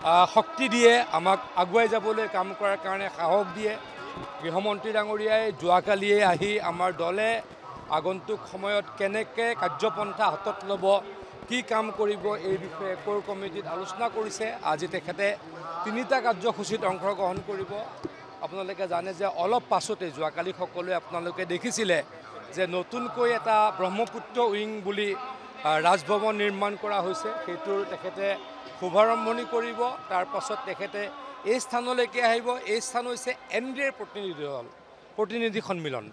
শক্তি দিয়ে আমাক আগুৱাই যাবলৈ কাম কৰাৰ কাৰণে সাহস দিয়ে গৃহমন্ত্ৰী ডাঙৰীয়াই যোৱাকালিয়ে আহি আমাৰ দলে আগন্তুক সময়ত কেনেকৈ কাৰ্যপন্থা হাতত ল'ব কি কাম কৰিব এই বিষয়ে কোৰ কমিটিত আলোচনা কৰিছে আজি তেখেতে 3টা কাৰ্যসূচীত অংশগ্ৰহণ কৰিব আপোনালোকে জানে যে অলপ পাছতে যোৱাকালি সকলোৱে আপোনালোকে দেখিছিলে যে নতুনকৈ এটা ব্ৰহ্মপুত্ৰ উইং বুলি ৰাজভৱন নিৰ্মাণ কৰা হৈছে সেইটোৰ তেখেতে শুভাৰম্ভণি কৰিব তাৰ পাছত তেখেতে এই স্থানলৈকে আহিব এই স্থান হৈছে এনডিএৰ প্ৰতিনিধি সন্মিলন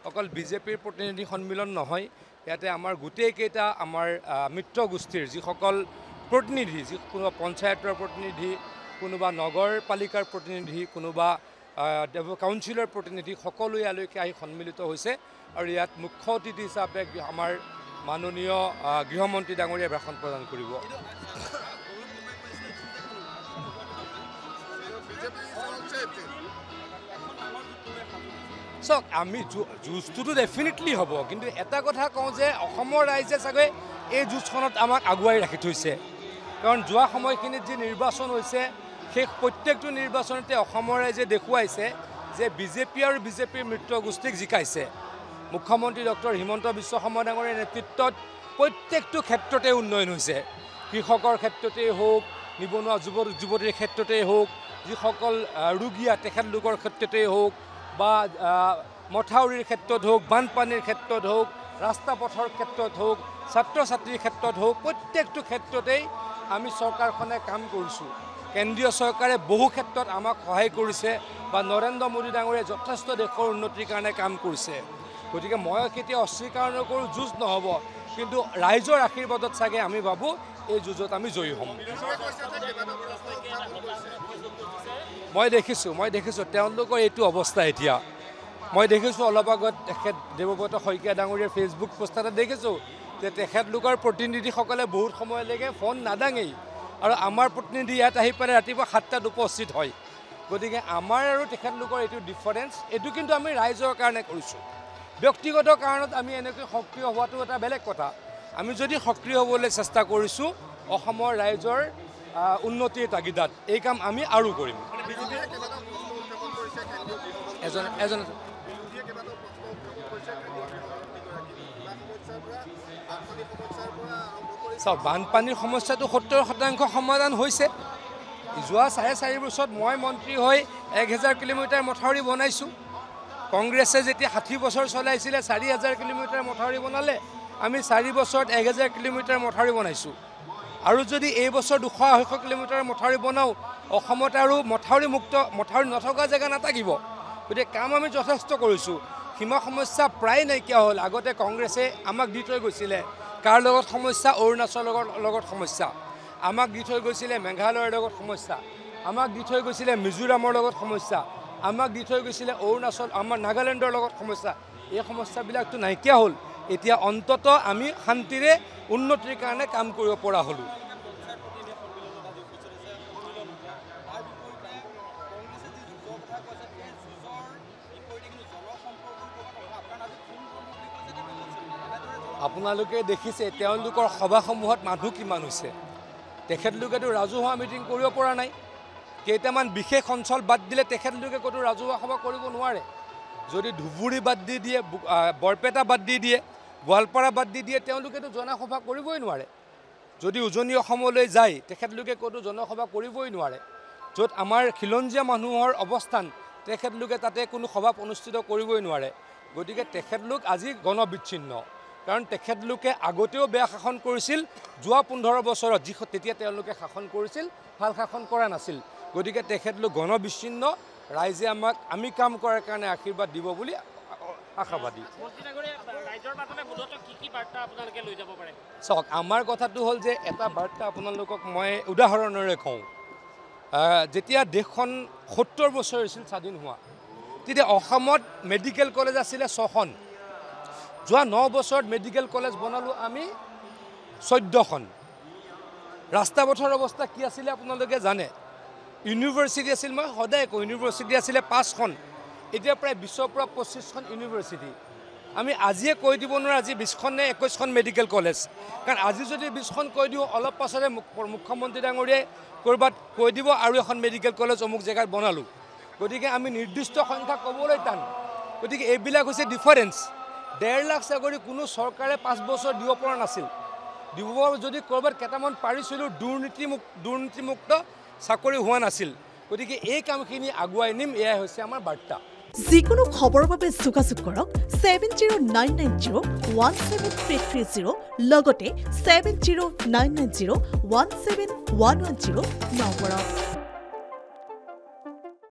অকল বিজেপিৰ প্ৰতিনিধি সন্মিলন নহয় ইয়াতে আমাৰ গোটেইকেইটা আমাৰ মিত্ৰ গোষ্ঠীৰ যিসকল প্ৰতিনিধি যি কোনোবা পঞ্চায়তৰ প্ৰতিনিধি কোনোবা নগৰপালিকাৰ প্ৰতিনিধি কোনোবা কাউন্সিলৰ প্ৰতিনিধি সকলো ইয়ালৈকে আহি সন্মিলিত হৈছে আৰু ইয়াত মুখ্য অতিথি হিচাপে আমাৰ মাননীয় গৃহমন্ত্ৰী ডাঙৰীয়াই ভাষণ প্ৰদান কৰিব চাওক আমি যুঁজটোতো ডেফিনেটলি হ'ব কিন্তু এটা কথা কওঁ যে অসমৰ ৰাইজে চাগৈ এই যুঁজখনত আমাক আগুৱাই ৰাখি থৈছে কাৰণ যোৱা সময়খিনিত যি নিৰ্বাচন হৈছে সেই প্ৰত্যেকটো নিৰ্বাচনতে অসমৰ ৰাইজে দেখুৱাইছে যে বিজেপি আৰু বিজেপিৰ মিত্ৰ গোষ্ঠীক জিকাইছে মুখ্যমন্ত্ৰী ডক্টৰ হিমন্ত বিশ্ব শৰ্মা ডাঙৰীয়াৰ নেতৃত্বত প্ৰত্যেকটো ক্ষেত্ৰতে উন্নয়ন হৈছে কৃষকৰ ক্ষেত্ৰতেই হওক নিবনুৱা যুৱতীৰ ক্ষেত্ৰতেই হওক যিসকল ৰোগীয়া তেখেতলোকৰ ক্ষেত্ৰতেই হওক বা মথাউৰিৰ ক্ষেত্ৰত হওক বানপানীৰ ক্ষেত্ৰত হওক ৰাস্তা পথৰ ক্ষেত্ৰত হওক ছাত্ৰ ছাত্ৰীৰ ক্ষেত্ৰত হওক প্ৰত্যেকটো ক্ষেত্ৰতেই আমি চৰকাৰখনে কাম কৰিছোঁ কেন্দ্ৰীয় চৰকাৰে বহু ক্ষেত্ৰত আমাক সহায় কৰিছে বা নৰেন্দ্ৰ মোদী ডাঙৰীয়াই যথেষ্ট দেশৰ উন্নতিৰ কাৰণে কাম কৰিছে গতিকে মই কেতিয়া অস্বীকাৰ নকৰোঁ যুঁজ নহ'ব কিন্তু ৰাইজৰ আশীৰ্বাদত চাগে আমি ভাবোঁ এই যুঁজত আমি জয়ী হ'ম মই দেখিছোঁ তেওঁলোকৰ এইটো অৱস্থা এতিয়া মই দেখিছোঁ অলপ আগত তেখেত দেৱব্ৰত শইকীয়া ডাঙৰীয়াৰ ফেচবুক পোষ্ট এটা দেখিছোঁ যে তেখেতলোকৰ প্ৰতিনিধিসকলে বহুত সময়লৈকে ফোন নাদাঙেই আৰু আমাৰ প্ৰতিনিধি ইয়াত আহি পেলাই ৰাতিপুৱা 7টাত উপস্থিত হয় গতিকে আমাৰ আৰু তেখেতলোকৰ এইটো ডিফাৰেঞ্চ এইটো কিন্তু আমি ৰাইজৰ কাৰণে কৰিছোঁ ব্যক্তিগত কাৰণত আমি এনেকৈ সক্ৰিয় হোৱাটো এটা বেলেগ কথা আমি যদি সক্ৰিয় হ'বলৈ চেষ্টা কৰিছোঁ অসমৰ ৰাইজৰ উন্নতিৰ তাগিদাত এই কাম আমি আৰু কৰিম এজন চাওক বানপানীৰ সমস্যাটো 70% সমাধান হৈছে যোৱা 4.5 বছৰত মই মন্ত্ৰী হৈ 1000 কিলোমিটাৰ মথাউৰি বনাইছোঁ কংগ্ৰেছে যেতিয়া 60 বছৰ চলাইছিলে 4000 কিলোমিটাৰ মথাউৰি বনালে আমি 4 বছৰত 1000 কিলোমিটাৰ মথাউৰি বনাইছোঁ আৰু যদি এই বছৰ 200 কিলোমিটাৰ মথাউৰি বনাওঁ অসমত আৰু মথাউৰি নথকা জেগা নাথাকিব গতিকে কাম আমি যথেষ্ট কৰিছোঁ সীমা সমস্যা প্ৰায় নাইকিয়া হ'ল আগতে কংগ্ৰেছে আমাক দি থৈ গৈছিলে কাৰ লগত সমস্যা অৰুণাচলৰ লগত সমস্যা আমাক দি থৈ গৈছিলে মেঘালয়ৰ লগত সমস্যা আমাক দি থৈ গৈছিলে মিজোৰামৰ লগত সমস্যা আমাক দি থৈ গৈছিলে অৰুণাচল আমাৰ নাগালেণ্ডৰ লগত সমস্যা এই সমস্যাবিলাকতো নাইকিয়া হ'ল এতিয়া অন্তত আমি শান্তিৰে উন্নতিৰ কাৰণে কাম কৰিব পৰা হ'লোঁ আপোনালোকে দেখিছে তেওঁলোকৰ সভাসমূহত মানুহ কিমান হৈছে তেখেতলোকেতো ৰাজহুৱা মিটিং কৰিব পৰা নাই কেইটামান বিশেষ অঞ্চল বাদ দিলে তেখেতলোকে ক'তো ৰাজহুৱা সভা কৰিব নোৱাৰে যদি ধুবুৰী বাদ দি দিয়ে বৰপেটা বাদ দি দিয়ে গোৱালপাৰা বাদ দি দিয়ে তেওঁলোকেতো জনসভা কৰিবই নোৱাৰে যদি উজনি অসমলৈ যায় তেখেতলোকে ক'তো জনসভা কৰিবই নোৱাৰে য'ত আমাৰ খিলঞ্জীয়া মানুহৰ অৱস্থান তেখেতলোকে তাতে কোনো সভা অনুষ্ঠিত কৰিবই নোৱাৰে গতিকে তেখেতলোক আজি গণবিচ্ছিন্ন কাৰণ তেখেতলোকে আগতেও বেয়া শাসন কৰিছিল যোৱা 15 বছৰত তেতিয়া তেওঁলোকে শাসন কৰিছিল ভাল শাসন কৰা নাছিল গতিকে তেখেতলোক গণবিচ্ছিন্ন ৰাইজে আমাক আমি কাম কৰাৰ কাৰণে আশীৰ্বাদ দিব বুলি আশাবাদী চাওক আমাৰ কথাটো হ'ল যে এটা বাৰ্তা আপোনালোকক মই উদাহৰণেৰে কওঁ যেতিয়া দেশখন 70 বছৰ হৈছিল স্বাধীন হোৱা তেতিয়া অসমত মেডিকেল কলেজ আছিলে 6খন যোৱা 9 বছৰত মেডিকেল কলেজ বনালোঁ আমি 14খন ৰাস্তা পথৰ অৱস্থা কি আছিলে আপোনালোকে জানে ইউনিভাৰ্চিটি আছিল মই সদায় কওঁ ইউনিভাৰ্চিটি আছিলে 5খন এতিয়া প্ৰায় 20ৰ পৰা 25খন ইউনিভাৰ্চিটি আমি আজিয়ে কৈ দিব নোৱাৰোঁ আজি 20খন নে 21খন মেডিকেল কলেজ কাৰণ আজি যদি 20খন কৈ দিওঁ অলপ পাছতে মুখ্যমন্ত্ৰী ডাঙৰীয়াই ক'ৰবাত কৈ দিব আৰু এখন মেডিকেল কলেজ অমুক জেগাত বনালোঁ গতিকে আমি নিৰ্দিষ্ট সংখ্যা ক'বলৈ টান গতিকে এইবিলাক হৈছে ডিফাৰেঞ্চ 1.5 লাখ চাকৰি কোনো চৰকাৰে 5 বছৰ দিব পৰা নাছিল দিব যদি ক'ৰবাত কেইটামান পাৰিছিলোঁ দুৰ্নীতিমুক্ত চাকৰি হোৱা নাছিল গতিকে এই কামখিনি আগুৱাই নিম এয়াই হৈছে আমাৰ বাৰ্তা যিকোনো খবৰৰ বাবে যোগাযোগ কৰক 7099017330 লগতে 7099017110 নম্বৰত